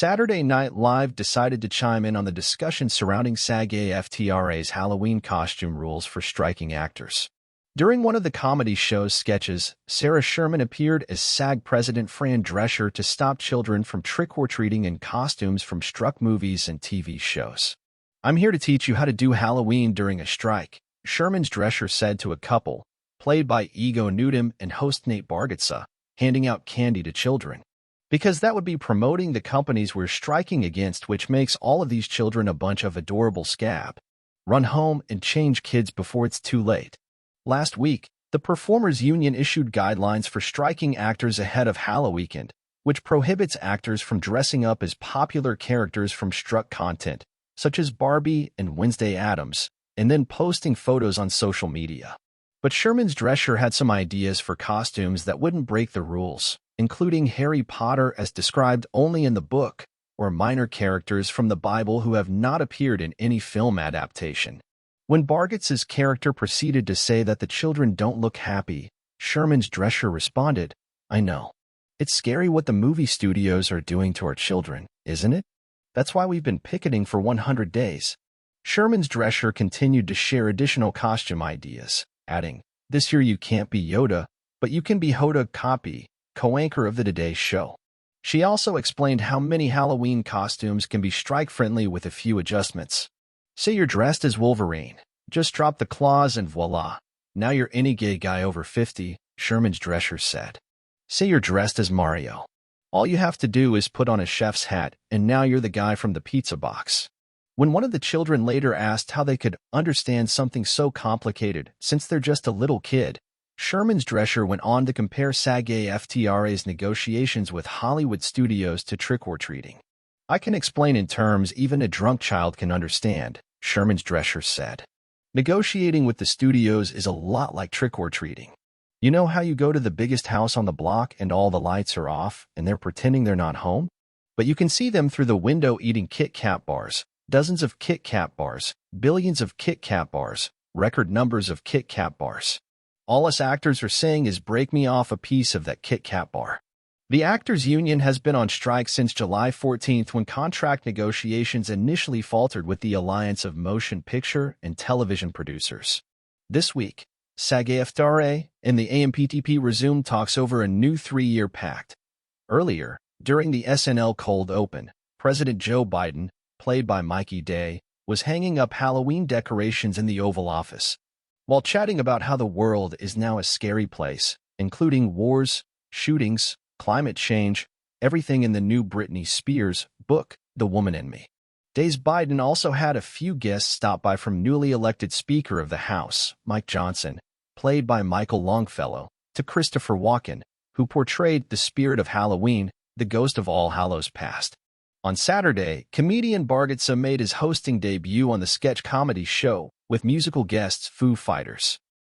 Saturday Night Live decided to chime in on the discussion surrounding SAG-AFTRA's Halloween costume rules for striking actors. During one of the comedy show's sketches, Sherman appeared as SAG president Fran Drescher to stop children from trick-or-treating in costumes from struck movies and TV shows. "I'm here to teach you how to do Halloween during a strike," Sherman's Drescher said to a couple, played by Ego Newton and host Nate Bargatze, handing out candy to children. "Because that would be promoting the companies we're striking against, which makes all of these children a bunch of adorable scab. Run home and change kids before it's too late." Last week, the Performers Union issued guidelines for striking actors ahead of Halloween, which prohibits actors from dressing up as popular characters from struck content, such as Barbie and Wednesday Addams, and then posting photos on social media. But Sherman's Drescher had some ideas for costumes that wouldn't break the rules, including Harry Potter as described only in the book, or minor characters from the Bible who have not appeared in any film adaptation. When Bargatze's character proceeded to say that the children don't look happy, Sherman's Drescher responded, "I know. It's scary what the movie studios are doing to our children, isn't it? That's why we've been picketing for 100 days. Sherman's Drescher continued to share additional costume ideas, adding, "This year you can't be Yoda, but you can be Hoda, Kotb, co-anchor of the Today Show." She also explained how many Halloween costumes can be strike-friendly with a few adjustments. "Say you're dressed as Wolverine. Just drop the claws and voila. Now you're any gay guy over 50, Sherman's Drescher said. "Say you're dressed as Mario. All you have to do is put on a chef's hat, and now you're the guy from the pizza box." When one of the children later asked how they could understand something so complicated since they're just a little kid, Sherman's Drescher went on to compare SAG-AFTRA's negotiations with Hollywood studios to trick-or-treating. "I can explain in terms even a drunk child can understand," Sherman's Drescher said. "Negotiating with the studios is a lot like trick-or-treating. You know how you go to the biggest house on the block and all the lights are off and they're pretending they're not home? But you can see them through the window eating Kit Kat bars, dozens of Kit Kat bars, billions of Kit Kat bars, record numbers of Kit Kat bars. All us actors are saying is break me off a piece of that Kit Kat bar." The Actors Union has been on strike since July 14th when contract negotiations initially faltered with the Alliance of Motion Picture and Television Producers. This week, SAG-AFTRA and the AMPTP resumed talks over a new 3-year pact. Earlier, during the SNL cold open, President Joe Biden, played by Mikey Day, was hanging up Halloween decorations in the Oval Office, while chatting about how the world is now a scary place, including wars, shootings, climate change, everything in the new Britney Spears book, The Woman in Me. Day's Biden also had a few guests stop by from newly elected Speaker of the House, Mike Johnson, played by Michael Longfellow, to Christopher Walken, who portrayed the spirit of Halloween, the ghost of All Hallows Past. On Saturday, comedian Bargatze made his hosting debut on the sketch comedy show, with musical guests Foo Fighters.